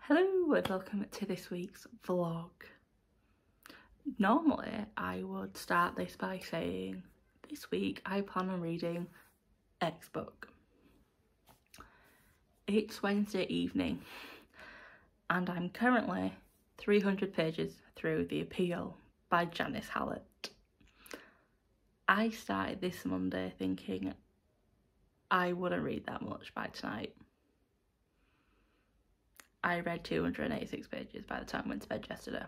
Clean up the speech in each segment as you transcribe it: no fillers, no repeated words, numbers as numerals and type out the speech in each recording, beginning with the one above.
Hello and welcome to this week's vlog. Normally I would start this by saying this week I plan on reading X book. It's Wednesday evening and I'm currently 300 pages through The Appeal by Janice Hallett. I started this Monday thinking I wouldn't read that much by tonight. I read 286 pages by the time I went to bed yesterday.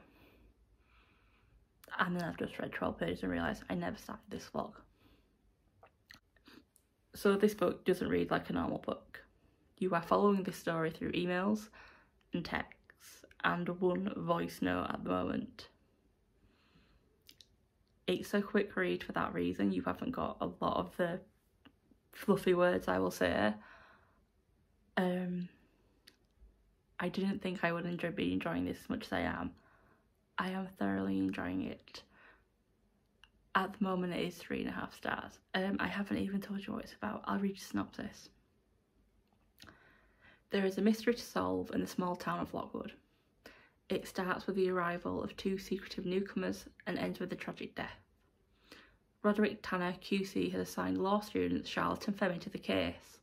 And then I've just read 12 pages and realised I never started this vlog. So this book doesn't read like a normal book. You are following this story through emails and texts and one voice note at the moment. It's a quick read for that reason. You haven't got a lot of the fluffy words, I will say. I didn't think I would be enjoying this as much as I am. I am thoroughly enjoying it. At the moment it is 3.5 stars. I haven't even told you what it's about. I'll read you a synopsis. There is a mystery to solve in the small town of Lockwood. It starts with the arrival of two secretive newcomers and ends with a tragic death. Roderick Tanner QC has assigned law students Charlotte and Femi to the case.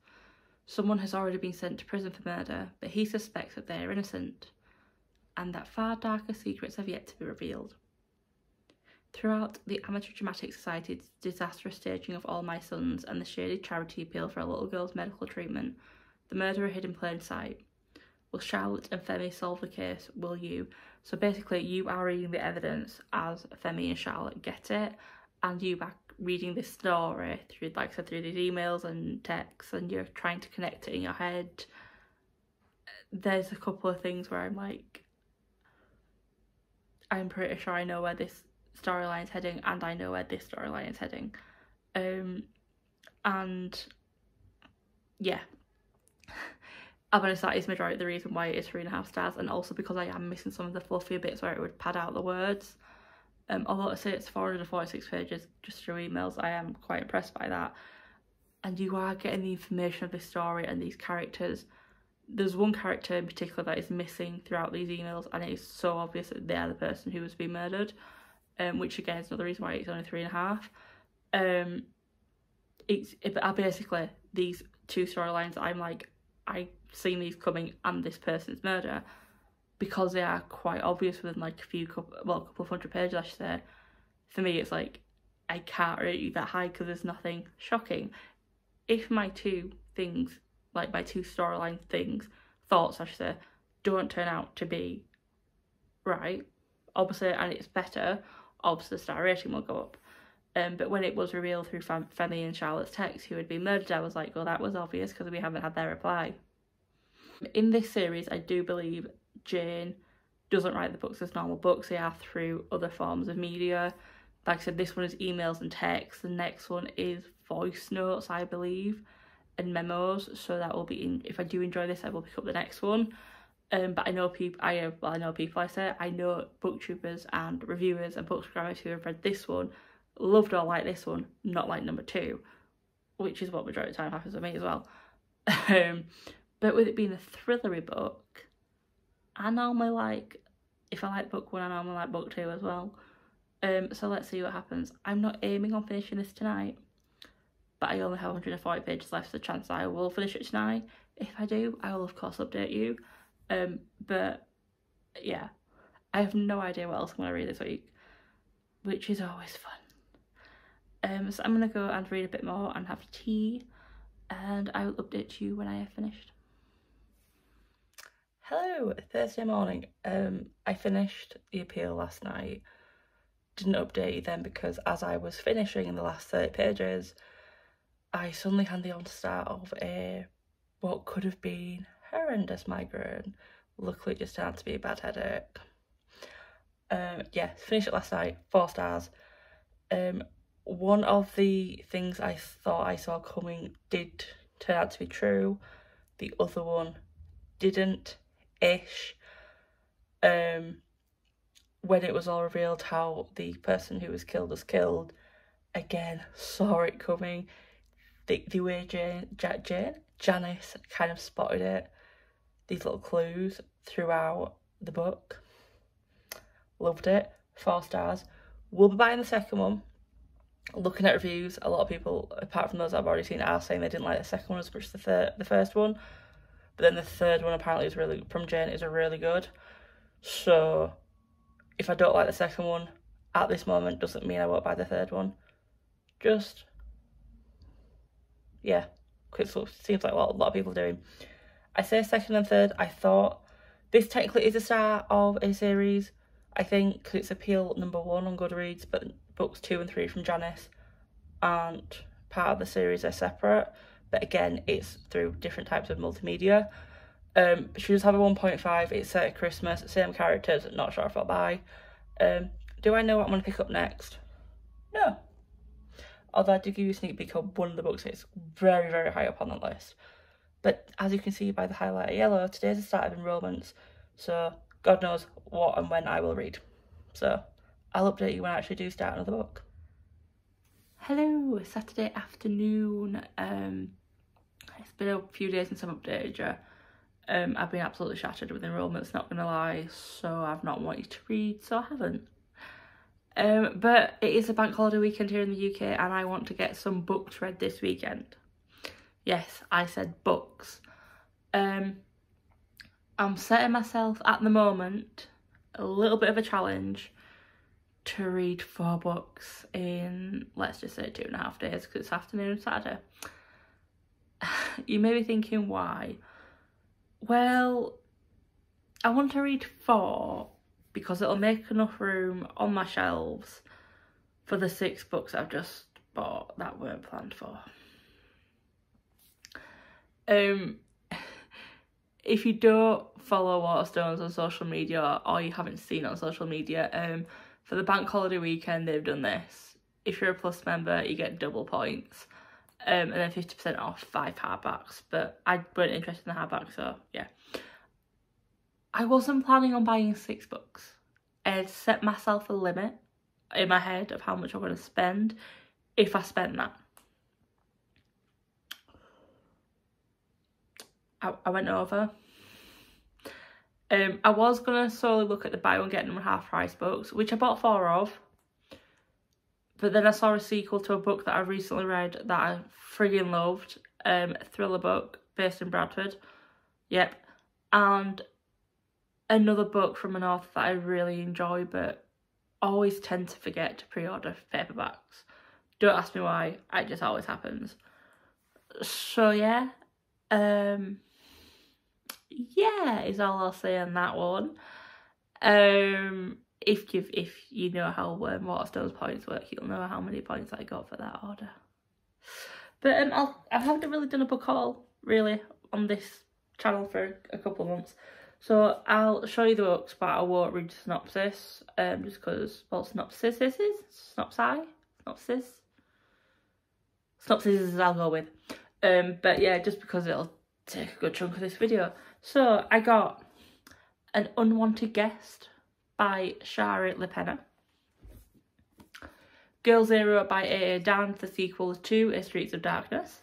Someone has already been sent to prison for murder, but he suspects that they are innocent, and that far darker secrets have yet to be revealed. Throughout the Amateur Dramatic Society's disastrous staging of All My Sons and the shady charity appeal for a little girl's medical treatment, the murderer hid in plain sight. Will Charlotte and Femi solve the case? Will you? So basically you are reading the evidence as Femi and Charlotte get it, and you are reading this story through, like I said, through these emails and texts, and you're trying to connect it in your head. There's a couple of things where I'm like, I'm pretty sure I know where this storyline is heading, and I know where this storyline is heading. And yeah, I'll be honest, that is majority of the reason why it is 3.5 stars, and also because I am missing some of the fluffier bits where it would pad out the words. Although I say it's 446 pages just through emails, I am quite impressed by that. And you are getting the information of this story and these characters. There's one character in particular that is missing throughout these emails, and it is so obvious that they are the person who was being murdered, which again is another reason why it's only 3.5. It's basically these two storylines. I'm like, I've seen these coming and this person's murder, because they are quite obvious within like a couple of hundred pages, I should say. For me, it's like, I can't rate you that high because there's nothing shocking. If my two things, like my two storyline thoughts, I should say, don't turn out to be right, obviously, and it's better, obviously the star rating will go up. But when it was revealed through Femi and Charlotte's text who had been murdered, I was like, well, that was obvious because we haven't had their reply. In this series, I do believe Jane doesn't write the books as normal books. They are through other forms of media. Like I said, this one is emails and texts. The next one is voice notes, I believe, and memos. So that will be in, if I do enjoy this, I will pick up the next one. But I know people, I know booktubers and reviewers and bookstagrammers who have read this one, loved or liked this one, not like number 2, which is what majority of the time happens with me as well. But with it being a thrillery book, I normally like, if I like book 1, I normally like book 2 as well. So let's see what happens. I'm not aiming on finishing this tonight, but I only have 140 pages left, so the chance I will finish it tonight. If I do, I will of course update you. But yeah, I have no idea what else I'm going to read this week, which is always fun. So I'm going to go and read a bit more and have tea, and I will update you when I have finished. Hello, Thursday morning. I finished The Appeal last night. Didn't update you then because as I was finishing in the last 30 pages, I suddenly had the onset of what could have been horrendous migraine. Luckily it just turned out to be a bad headache. Yeah, finished it last night, 4 stars. One of the things I thought I saw coming did turn out to be true. The other one didn't-ish. When it was all revealed how the person who was killed, again, saw it coming. The way Janice kind of spotted it, these little clues throughout the book. Loved it. 4 stars. Will be buying the second one. Looking at reviews, a lot of people, apart from those I've already seen, are saying they didn't like the second one as much as the first one. But then the third one apparently is really, from Jane, is really good. So if I don't like the second one at this moment, doesn't mean I won't buy the third one. Just, yeah, it seems like what a lot of people are doing. I say second and third. I thought this technically is the start of a series, I think, because it's appeal number 1 on Goodreads, but books 2 and 3 from Janice aren't part of the series, they're separate. But again, it's through different types of multimedia. She does have a 1.5, it's set at Christmas, same characters, not sure if I'll buy. Do I know what I'm going to pick up next? No. Although I did give you a sneak peek of one of the books, it's very, very high up on the list. But as you can see by the highlighter yellow, today's the start of enrolments, so God knows what and when I will read. So I'll update you when I actually do start another book. Hello, Saturday afternoon. It's been a few days since I've updated you. I've been absolutely shattered with enrolments, not gonna lie, so I've not wanted to read, so I haven't. But it is a bank holiday weekend here in the UK and I want to get some books read this weekend. Yes, I said books. I'm setting myself at the moment a little bit of a challenge to read 4 books in, let's just say, 2.5 days, because it's afternoon Saturday. You may be thinking, why? Well, I want to read 4 because it'll make enough room on my shelves for the 6 books I've just bought that weren't planned for. If you don't follow Waterstones on social media, or you haven't seen it on social media, for the bank holiday weekend they've done this. If you're a Plus member, you get double points, and then 50% off 5 hardbacks. But I weren't interested in the hardback, so yeah. I wasn't planning on buying 6 books. I had set myself a limit in my head of how much I'm going to spend if I spend that. I went over. I was going to solely look at the buy one get them half price books, which I bought 4 of. But then I saw a sequel to a book that I recently read that I friggin' loved. A thriller book based in Bradford. Yep. And another book from an author that I really enjoy but always tend to forget to pre-order paperbacks. Don't ask me why, it just always happens. So yeah. Yeah, is all I'll say on that one. If you know how Waterstones points work, you'll know how many points I got for that order. But I haven't really done a book haul really on this channel for a couple of months, so I'll show you the books, but I won't read the synopsis. Just because, well, synopsis is I'll go with. But yeah, just because it'll take a good chunk of this video. So I got An Unwanted Guest by Shari LePenna, Girl Zero by A.A. Dan, the sequel to A Streets of Darkness,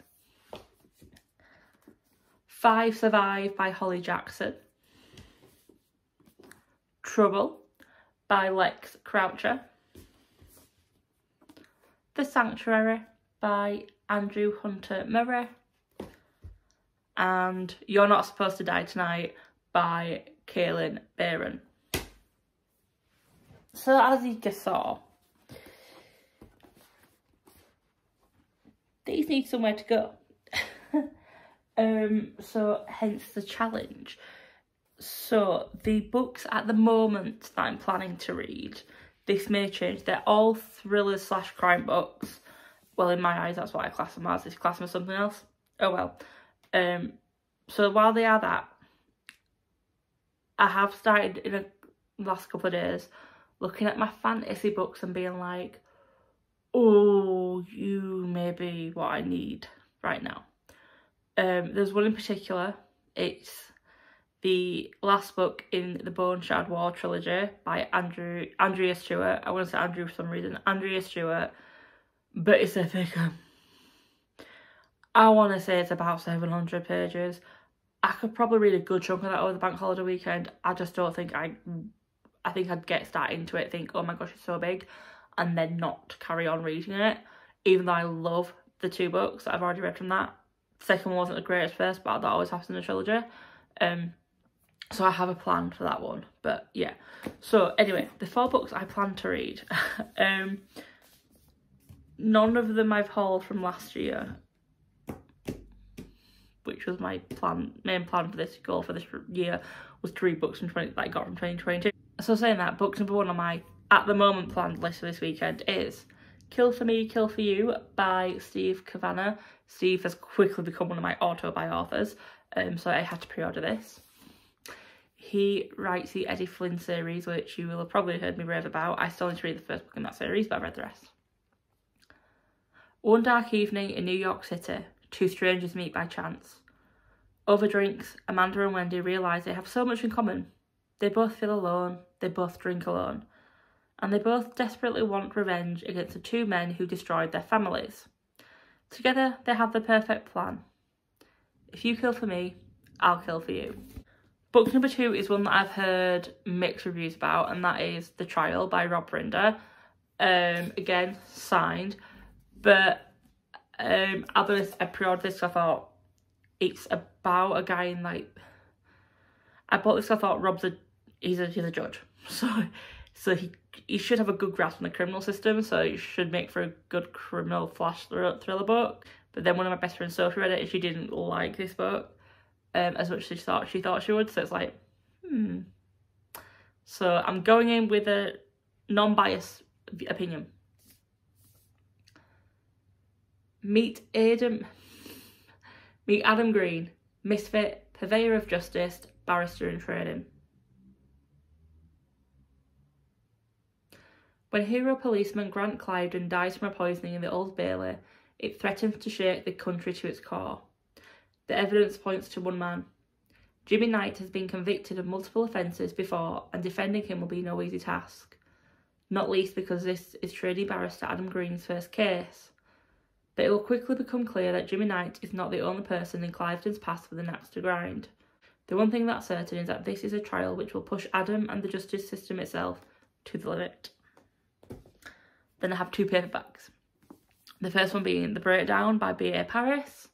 5 Survive by Holly Jackson, Trouble by Lex Croucher, The Sanctuary by Andrew Hunter Murray, and You're Not Supposed to Die Tonight by Kaylin Barron. So as you just saw, these need somewhere to go. So hence the challenge. So the books at the moment that I'm planning to read, this may change, they're all thrillers / crime books. Well, in my eyes, that's what I class them as. If you class them as something else, oh well. So while they are that, I have started in the last couple of days looking at my fantasy books and being like, oh, you may be what I need right now. There's one in particular. It's the last book in the Bone Shard War trilogy by Andrea Stewart. I want to say Andrew for some reason. Andrea Stewart. But it's a thick one. I want to say it's about 700 pages. I could probably read a good chunk of that over the bank holiday weekend. I just don't think I think I'd get started into it, think, oh my gosh, it's so big, and then not carry on reading it, even though I love the 2 books that I've already read from that. The second one wasn't the greatest first, but that always happens in a trilogy. So I have a plan for that one, but yeah. So anyway, the 4 books I plan to read, none of them I've hauled from last year, which was my main plan for this goal for this year, was to read books that I got from 2022. So saying that, book number 1 on my at the moment planned list for this weekend is Kill for Me, Kill for You by Steve Cavanagh. Steve has quickly become one of my auto-buy authors, so I had to pre-order this. He writes the Eddie Flynn series, which you will have probably heard me rave about. I still need to read the first book in that series, but I've read the rest. One dark evening in New York City, 2 strangers meet by chance. Over drinks, Amanda and Wendy realise they have so much in common. They both feel alone, they both drink alone, and they both desperately want revenge against the 2 men who destroyed their families. Together, they have the perfect plan. If you kill for me, I'll kill for you. Book number 2 is one that I've heard mixed reviews about, and that is The Trial by Rob Rinder. Again, signed. But I'll be honest, I pre-ordered this because I thought it's about a guy in like... I bought this because I thought Rob's he's a judge. So he should have a good grasp on the criminal system, so it should make for a good criminal flash thriller book. But then one of my best friends, Sophie, read it and she didn't like this book as much as she thought she would. So it's like, So I'm going in with a non-biased opinion. Meet Adam Green, misfit, purveyor of justice, barrister in training. When hero policeman Grant Cliveden dies from a poisoning in the Old Bailey, it threatens to shake the country to its core. The evidence points to one man. Jimmy Knight has been convicted of multiple offences before, and defending him will be no easy task. Not least because this is trainee barrister Adam Green's first case. But it will quickly become clear that Jimmy Knight is not the only person in Cliveden's past with an axe to grind. The one thing that's certain is that this is a trial which will push Adam and the justice system itself to the limit. Then I have 2 paperbacks. The first one being The Breakdown by B.A. Paris.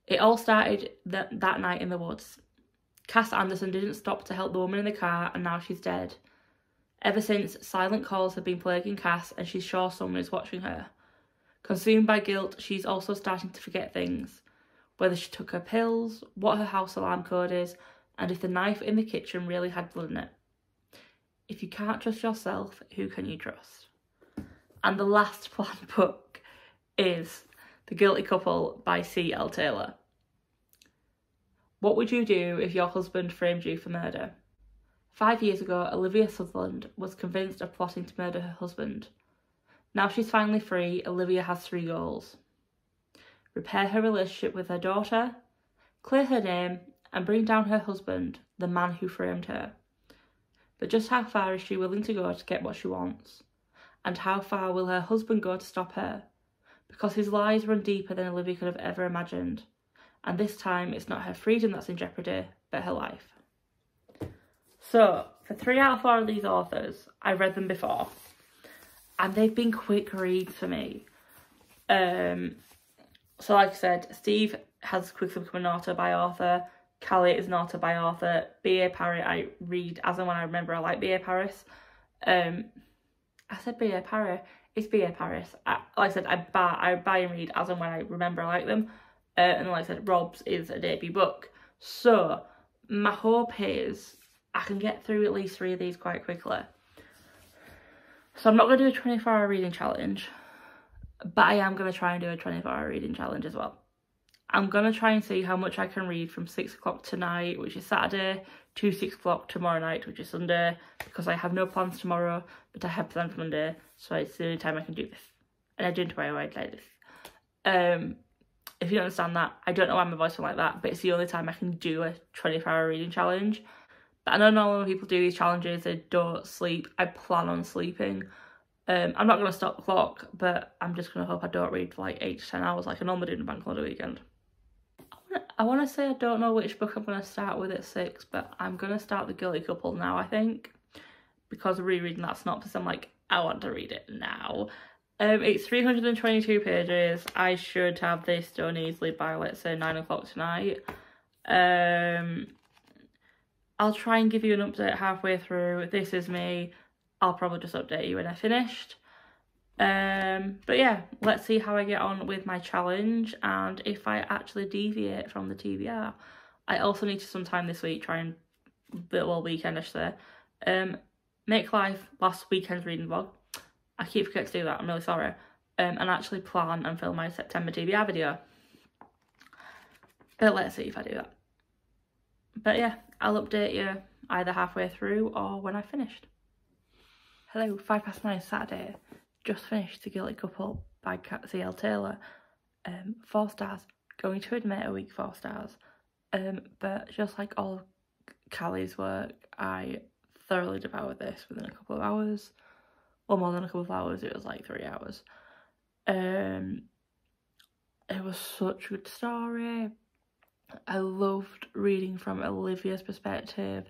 It all started that night in the woods. Cass Anderson didn't stop to help the woman in the car, and now she's dead. Ever since, silent calls have been plaguing Cass, and she's sure someone is watching her. Consumed by guilt, she's also starting to forget things. Whether she took her pills, what her house alarm code is, and if the knife in the kitchen really had blood in it. If you can't trust yourself, who can you trust? And the last planned book is The Guilty Couple by C.L. Taylor. What would you do if your husband framed you for murder? 5 years ago, Olivia Sutherland was convinced of plotting to murder her husband. Now she's finally free, Olivia has 3 goals. Repair her relationship with her daughter, clear her name, and bring down her husband, the man who framed her. But just how far is she willing to go to get what she wants? And how far will her husband go to stop her? Because his lies run deeper than Olivia could have ever imagined. And this time, it's not her freedom that's in jeopardy, but her life. So, for 3 out of 4 of these authors, I've read them before. And they've been quick reads for me. So like I said, Steve has quickly become an auto-buy author. Callie is an auto-buy author. B.A. Paris, I read as and when I remember. I like B.A. Paris. I said B.A. Paris. It's B.A. Paris. Like I said, I buy and read as and when I remember I like them. And like I said, Rob's is a debut book. So my hope is I can get through at least 3 of these quite quickly. So I'm not going to do a 24-hour reading challenge, but I am going to try and do a 24-hour reading challenge as well. I'm going to try and see how much I can read from 6 o'clock tonight, which is Saturday, to 6 o'clock tomorrow night, which is Sunday, because I have no plans tomorrow, but I have plans for Monday, so it's the only time I can do this. And I don't know why I like this. If you don't understand that, I don't know why my voice went like that, but it's the only time I can do a 24-hour reading challenge. But I know normally when people do these challenges, they don't sleep. I plan on sleeping. I'm not going to stop the clock, but I'm just going to hope I don't read for like 8 to 10 hours like I normally do in a bank holiday weekend. I want to say I don't know which book I'm going to start with at 6, but I'm going to start The Guilty Couple now, I think. Because rereading that synopsis, I'm like, I want to read it now. It's 322 pages. I should have this done easily by, let's say, 9 o'clock tonight. I'll try and give you an update halfway through. This is me. I'll probably just update you when I finished. But yeah, let's see how I get on with my challenge and if I actually deviate from the TBR. I also need to sometime this week try and, well, weekend I should say, make live last weekend's reading vlog. I keep forgetting to do that, I'm really sorry. And actually plan and film my September TBR video. But let's see if I do that. But yeah, I'll update you either halfway through or when I've finished. Hello, 9:05 Saturday. Just finished The Guilty Couple by C.L. Taylor. 4 stars. Going to admit a week 4 stars. But just like all Callie's work, I thoroughly devoured this within a couple of hours. Well, more than a couple of hours, it was like 3 hours. It was such a good story. I loved reading from Olivia's perspective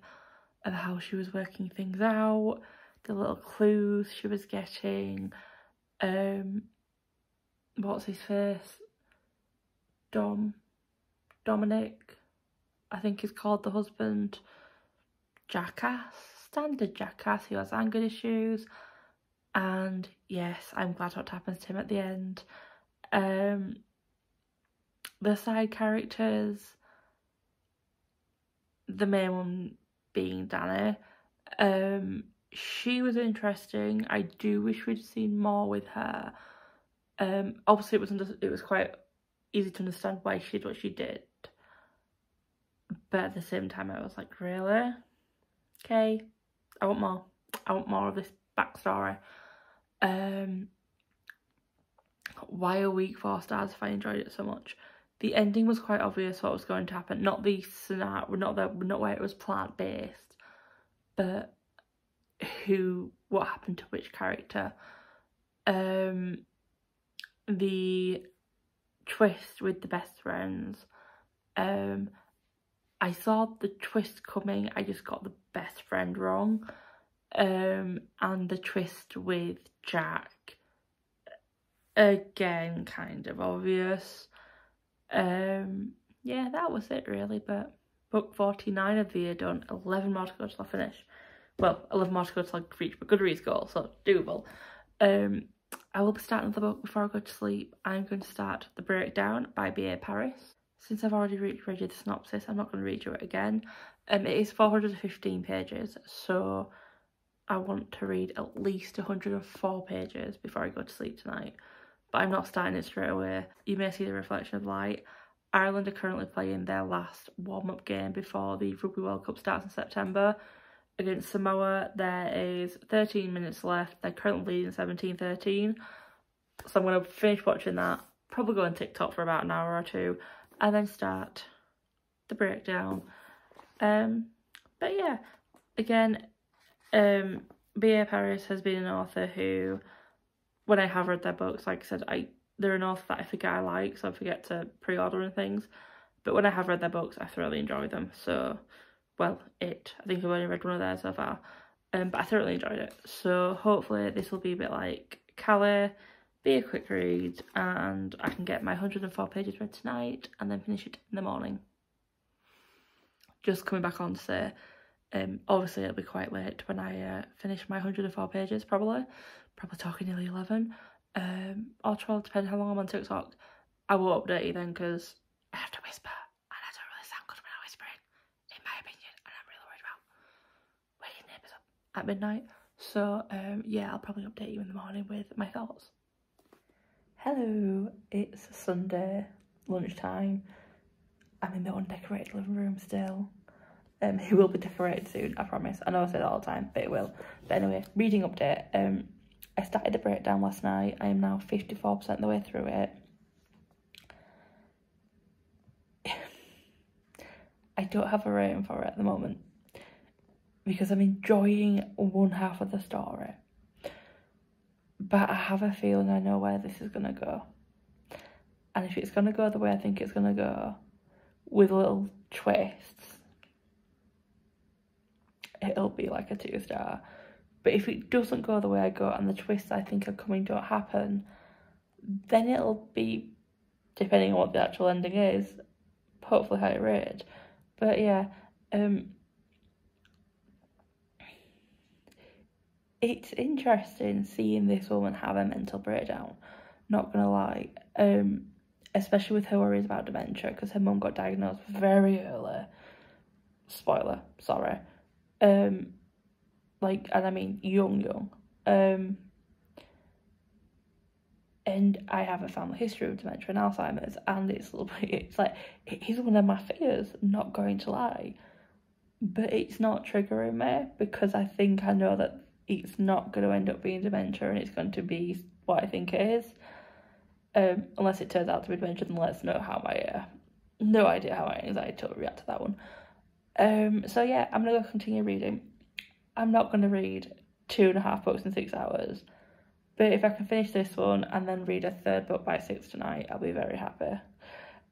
of how she was working things out, the little clues she was getting. What's his face? Dominic, I think he's called, the husband. Jackass, standard jackass who has anger issues. And yes, I'm glad what happens to him at the end. The side characters, the main one being Danny, she was interesting. I do wish we'd seen more with her. Obviously it was quite easy to understand why she did what she did, but at the same time I was like, really? Okay, I want more of this backstory. Why a week 4 stars if I enjoyed it so much? The ending was quite obvious what was going to happen. Not the scenario, not where it was plant based, but what happened to which character. The twist with the best friends. I saw the twist coming. I just got the best friend wrong. And the twist with Jack, again, kind of obvious. Yeah, that was it really. But book 49 of the year done. 11 more to go till I finish. Well, 11 more to go till I reach my Goodreads goal, so doable. I will be starting the book before I go to sleep. I'm going to start The Breakdown by B.A. Paris. Since I've already read you the synopsis, I'm not going to read you it again. It is 415 pages, so I want to read at least 104 pages before I go to sleep tonight. But I'm not starting it straight away. You may see the reflection of light. Ireland are currently playing their last warm-up game before the Rugby World Cup starts in September. Against Samoa, there is 13 minutes left. They're currently leading 17-13. So I'm going to finish watching that, probably go on TikTok for about an hour or two, and then start The Breakdown. But yeah, again, B.A. Paris has been an author who, when I have read their books, like I said, they're an author that I forget I like, so I forget to pre-order and things. But when I have read their books, I thoroughly enjoy them. So, well, I think I've only read one of theirs so far. But I thoroughly enjoyed it. So hopefully this will be a bit like Callie, be a quick read, and I can get my 104 pages read tonight and then finish it in the morning. Just coming back on to say, obviously it'll be quite late when I finish my 104 pages, probably talking nearly 11, or 12, depending how long I'm on TikTok. I will update you then, because I have to whisper, and I don't really sound good when I'm whispering, in my opinion, and I'm really worried about waking neighbours up at midnight. So yeah, I'll probably update you in the morning with my thoughts. Hello, it's Sunday, lunchtime. I'm in the undecorated living room still. It will be decorated soon, I promise. I know I say that all the time, but it will. But anyway, reading update. I started The Breakdown last night. I am now 54% of the way through it. I don't have a rating for it at the moment because I'm enjoying one half of the story. But I have a feeling I know where this is going to go. And if it's going to go the way I think it's going to go, with little twists, it'll be like a 2-star. But if it doesn't go the way I go and the twists I think are coming don't happen, then it'll be, depending on what the actual ending is, hopefully higher rated. But yeah, it's interesting seeing this woman have a mental breakdown, not gonna lie, especially with her worries about dementia, because her mum got diagnosed very early. Spoiler, sorry. Like, and I mean young. And I have a family history of dementia and Alzheimer's, and it's like, it is one of my fears, not going to lie. But it's not triggering me, because I think I know that it's not going to end up being dementia and it's going to be what I think it is. Unless it turns out to be dementia, then let's know how my, no idea how my anxiety will react to that one. So yeah, I'm going to go continue reading. I'm not going to read 2.5 books in 6 hours. But if I can finish this one and then read a third book by 6 tonight, I'll be very happy.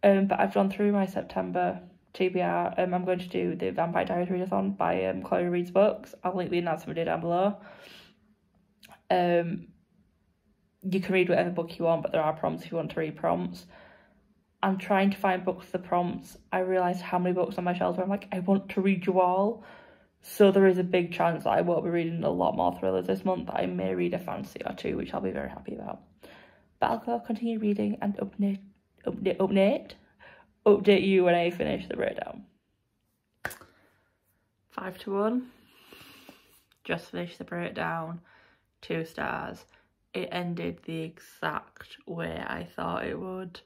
But I've gone through my September TBR. I'm going to do the Vampire Diaries readathon by Chloe Reads Books. I'll link the announcement down below. You can read whatever book you want, but there are prompts if you want to read prompts. I'm trying to find books for the prompts. I realised how many books on my shelves where I'm like, I want to read you all. So there is a big chance that I won't be reading a lot more thrillers this month. I may read a fantasy or two, which I'll be very happy about. But I'll go continue reading and update you when I finish the breakdown. 5-1. Just finished the breakdown. 2 stars. It ended the exact way I thought it would.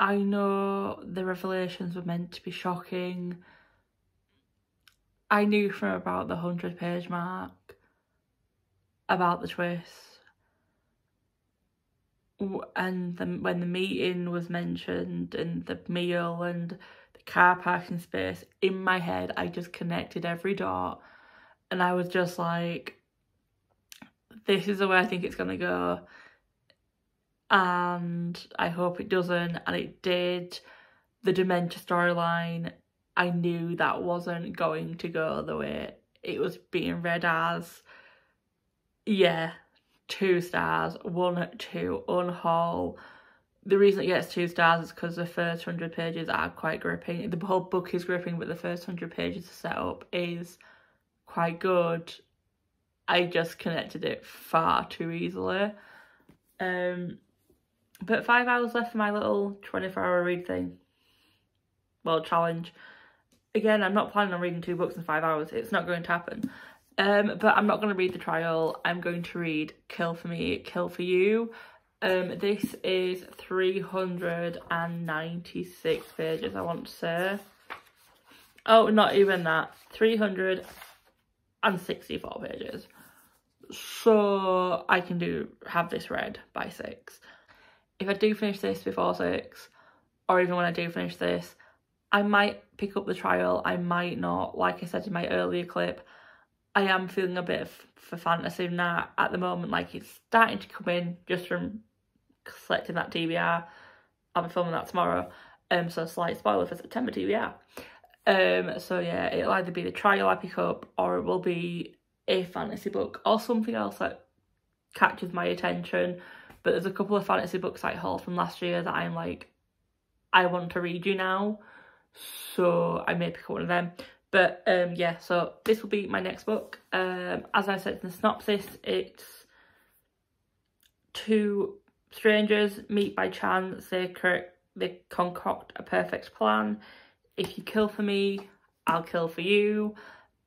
I know the revelations were meant to be shocking. I knew from about the 100-page mark about the twist. And when the meeting was mentioned and the meal and the car parking space, in my head I just connected every dot and I was just like, this is the way I think it's going to go. And I hope it doesn't, and it did. The dementia storyline, I knew that wasn't going to go the way it was being read as. Yeah, 2 stars, 1, 2, unhaul. The reason it gets 2 stars is because the first 100 pages are quite gripping. The whole book is gripping, but the first 100 pages of setup is quite good. I just connected it far too easily. But 5 hours left for my little 24-hour read thing. Well, challenge. Again, I'm not planning on reading 2 books in 5 hours. It's not going to happen. But I'm not going to read The Trial. I'm going to read Kill for Me, Kill for You. This is 396 pages, I want to say. Oh, not even that. 364 pages. So I can have this read by 6. If I do finish this before 6, or even when I do finish this, I might pick up The Trial, I might not. Like I said in my earlier clip, I am feeling a bit for fantasy now at the moment. Like, it's starting to come in just from selecting that TBR. I'll be filming that tomorrow. So slight spoiler for September TBR. So yeah, it'll either be The Trial I pick up, or it will be a fantasy book or something else that catches my attention. But there's a couple of fantasy books I hauled from last year that I'm like, I want to read you now. So I may pick up one of them. But yeah, so this will be my next book. As I said in the synopsis, it's 2 strangers meet by chance. They concoct a perfect plan. If you kill for me, I'll kill for you.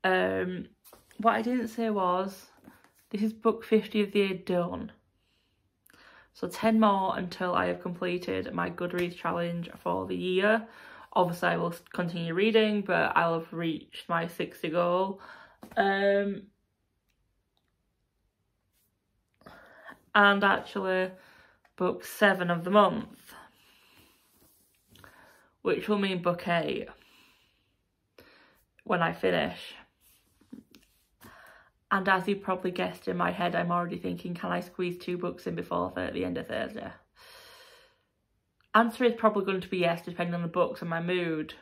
What I didn't say was, this is book 50 of the year done. So 10 more until I have completed my Goodreads challenge for the year. Obviously, I will continue reading, but I'll have reached my 60 goal. And actually, book 7 of the month, which will mean book 8 when I finish. And as you probably guessed, in my head, I'm already thinking, can I squeeze 2 books in before the end of Thursday? Answer is probably going to be yes, depending on the books and my mood.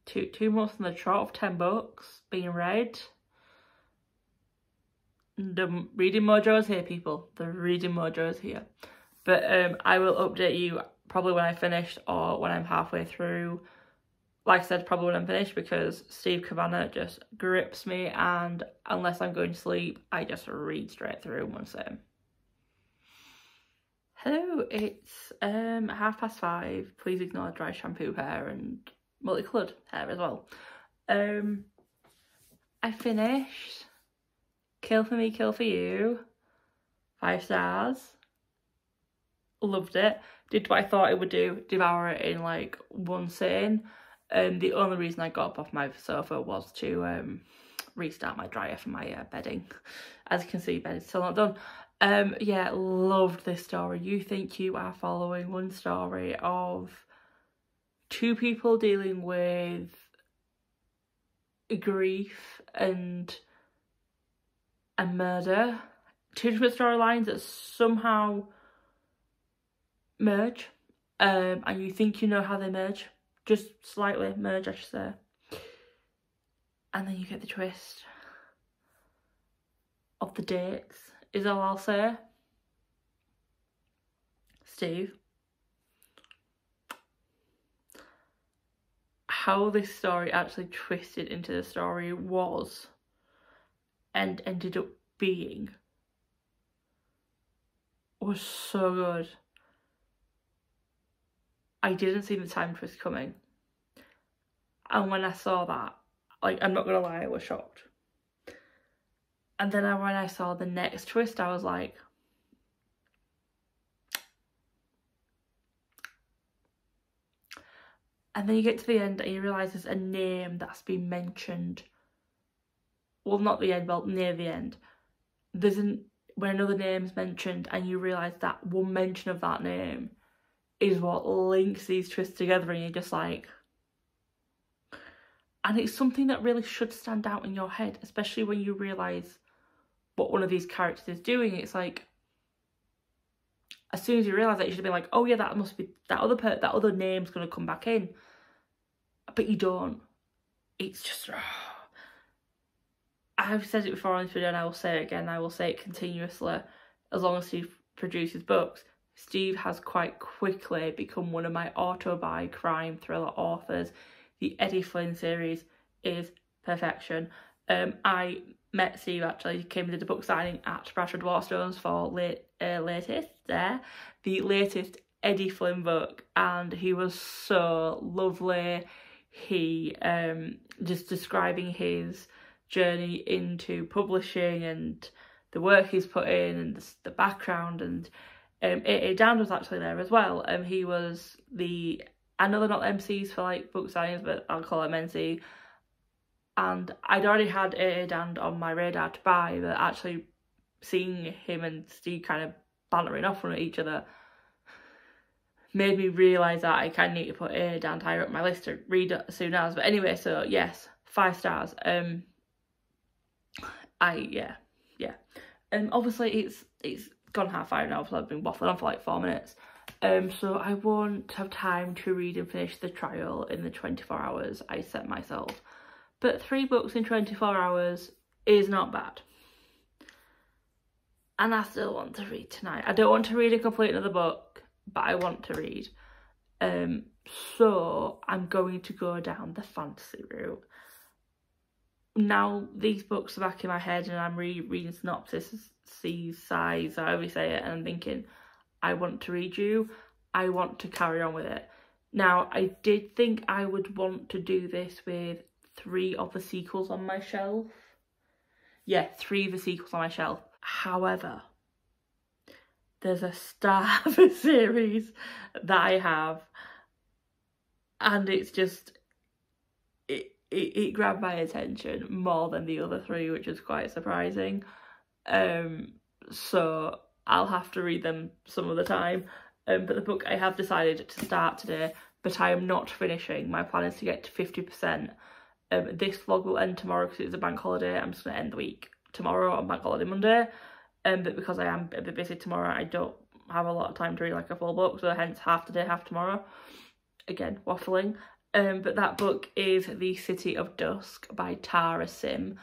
2 months on the trot of 10 books being read. The reading mojo is here, people. The reading mojo is here. But I will update you probably when I finish or when I'm halfway through. Like I said, probably when I'm finished, because Steve Cavanagh just grips me, and unless I'm going to sleep, I just read straight through one sitting. Hello, it's 5:30. Please ignore dry shampoo hair and multicoloured hair as well. I finished Kill for Me, Kill for You. 5 stars. Loved it. Did what I thought it would do, devour it in like one sitting. The only reason I got up off my sofa was to restart my dryer for my bedding. As you can see, bed is still not done. Yeah, loved this story. You think you are following one story of 2 people dealing with grief and a murder. 2 different storylines that somehow merge. And you think you know how they merge. Just slightly merge, I should say. And then you get the twist of the dates, is all I'll say. Steve. How this story actually twisted into the story was and ended up being was so good. I didn't see the time twist coming. And when I saw that, like, I'm not gonna lie, I was shocked. And then when I saw the next twist, I was like, and then you get to the end and you realise there's a name that's been mentioned. Well, not the end, well, near the end. When another name's mentioned and you realise that one mention of that name is what links these twists together, and you're just like... And it's something that really should stand out in your head, especially when you realise what one of these characters is doing. It's like, as soon as you realise that, you should be like, oh yeah, that must be, that other name's going to come back in. But you don't. It's just... I've said it before on this video and I will say it again. I will say it continuously as long as Steve produces books. Steve has quite quickly become one of my auto-buy crime thriller authors. The Eddie Flynn series is perfection. I met Steve actually. He came and did a book signing at Bradford Waterstones for the latest Eddie Flynn book, and he was so lovely. He just describing his journey into publishing and the work he's put in and the background, and A.A. Dan was actually there as well. He was I know they're not MCs for like book signings, but I'll call him MC. And I'd already had A.A. Dan on my radar to buy, but actually seeing him and Steve kind of bantering off on each other made me realise that I kind of need to put A.A. Dan higher up my list to read as soon as. But anyway, so yes, 5 stars. Obviously it's gone 5:30 now, so I've been waffling on for like 4 minutes. So I won't have time to read and finish the trial in the 24 hours I set myself. But 3 books in 24 hours is not bad. And I still want to read tonight. I don't want to read a complete another book, but I want to read. So I'm going to go down the fantasy route. Now these books are back in my head and I'm reading synopsis, size, however you say it, and I'm thinking, I want to read you. I want to carry on with it. Now, I did think I would want to do this with 3 of the sequels on my shelf. Yeah, 3 of the sequels on my shelf. However, there's a Starver series that I have, and it's just... It grabbed my attention more than the other 3, which is quite surprising. So I'll have to read them some other time. But the book I have decided to start today, but I am not finishing. My plan is to get to 50%. This vlog will end tomorrow because it's a bank holiday. I'm just going to end the week tomorrow on Bank Holiday Monday. But because I am a bit busy tomorrow, I don't have a lot of time to read like a full book, so hence half today, half tomorrow. Again, waffling. But that book is The City of Dusk by Tara Sim,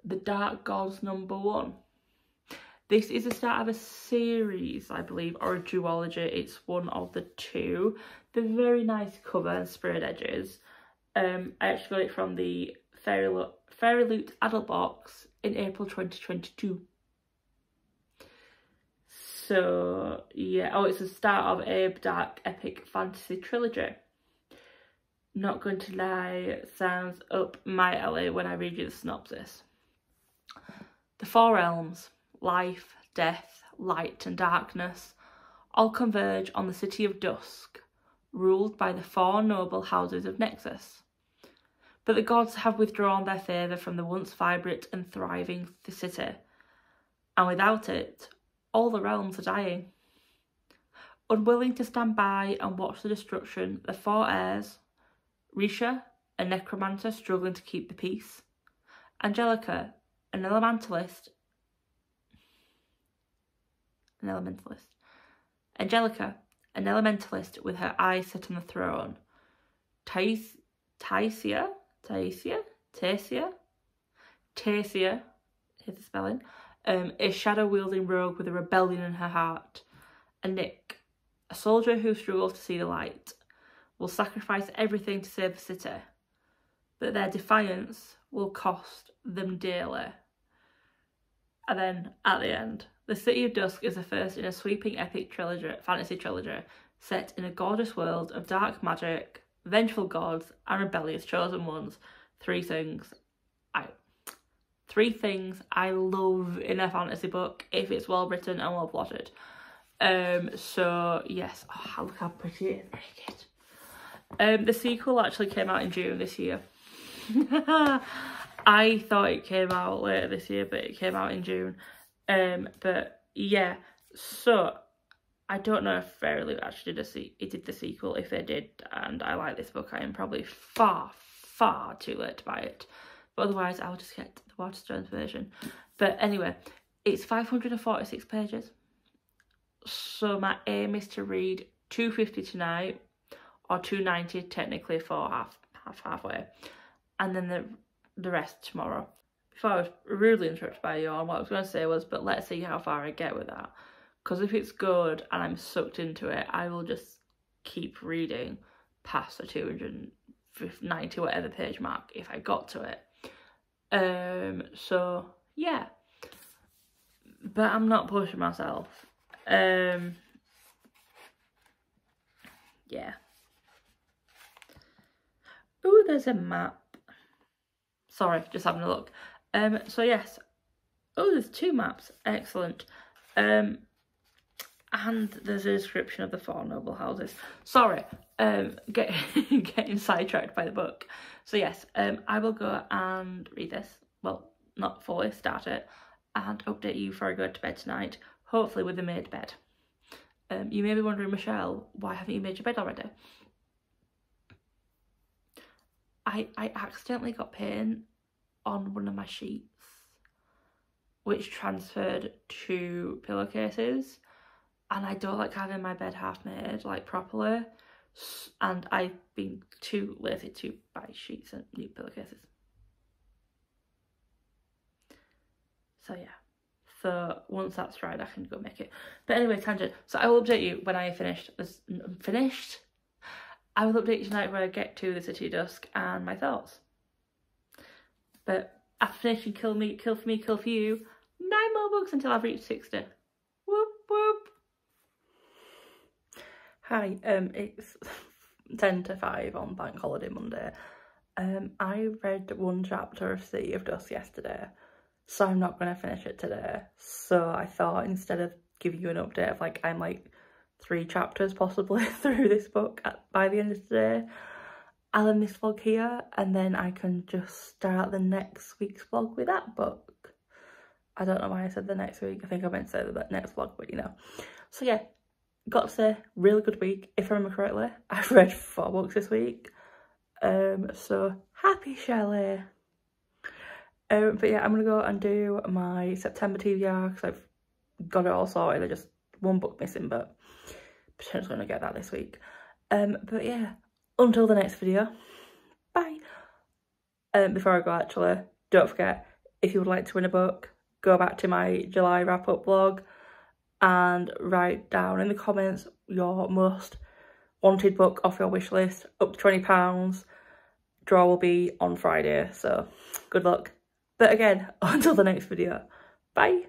The Dark Gods #1. This is the start of a series, I believe, or a duology. It's one of the two. The very nice cover and sprayed edges. I actually got it from the Fairy Loot adult box in April 2022. So yeah, oh, it's the start of a dark epic fantasy trilogy. Not going to lie, sounds up my alley when I read you the synopsis. The four realms, life, death, light and darkness, all converge on the City of Dusk, ruled by the four noble houses of Nexus. But the gods have withdrawn their favour from the once vibrant and thriving city, and without it, all the realms are dying. Unwilling to stand by and watch the destruction, the four heirs, Risha, a necromancer struggling to keep the peace, Angelica, an elementalist, Angelica, an elementalist with her eyes set on the throne, Taisia, here's the spelling, a shadow-wielding rogue with a rebellion in her heart, and Nick, a soldier who struggles to see the light, will sacrifice everything to save the city, but their defiance will cost them dearly. And then, at the end, The City of Dusk is the first in a sweeping epic fantasy trilogy set in a gorgeous world of dark magic, vengeful gods, and rebellious chosen ones. Three things I love in a fantasy book if it's well written and well plotted. So yes, oh, look how pretty it is. Very good. The sequel actually came out in June this year. I thought it came out later this year, but it came out in June. But yeah, so I don't know if Fairy Loot actually did the sequel. If they did, and I like this book, I am probably far too late to buy it. But otherwise, I'll just get the Waterstones version. But anyway, it's 546 pages. So my aim is to read 250 tonight, or 290 technically for halfway, and then the rest tomorrow. Before I was rudely interrupted by you, and what I was going to say was, but let's see how far I get with that. Because if it's good and I'm sucked into it, I will just keep reading past the 290 whatever page mark if I got to it. So yeah, but I'm not pushing myself. Yeah. Oh, there's a map. Sorry, just having a look. So yes. Oh, there's two maps. Excellent. And there's a description of the four noble houses. Sorry, getting sidetracked by the book. So yes, I will go and read this. Well, not fully, start it, and update you before I go to bed tonight. Hopefully with a made bed. You may be wondering, Michelle, why haven't you made your bed already? I accidentally got paint on one of my sheets, which transferred to pillowcases, and I don't like having my bed half made, like, properly, and I've been too lazy to buy sheets and new pillowcases. So yeah, so once that's dried I can go make it. But anyway, tangent. So I will update you when I finished this. I will update you tonight where I get to the City of Dusk and my thoughts. But after finishing Kill For Me, Kill For You, 9 more books until I've reached 60. Whoop whoop. Hi, it's 10 to 5 on Bank Holiday Monday. I read one chapter of City of Dusk yesterday, so I'm not going to finish it today. So I thought, instead of giving you an update of like, I'm like 3 chapters possibly through this book by the end of today, I'll end this vlog here, and then I can just start the next week's vlog with that book. I don't know why I said the next week. I think I meant to say the next vlog, but you know. So yeah, got to say, really good week. If I remember correctly, I've read 4 books this week. So happy Shelley. But yeah, I'm gonna go and do my September TBR because I've got it all sorted. I just one book missing, but potentially going to get that this week. But yeah, until the next video, bye. Before I go, actually, don't forget, if you would like to win a book, go back to my July wrap-up blog and write down in the comments your most wanted book off your wish list, up to £20. Draw will be on Friday, so good luck. But again, until the next video, bye.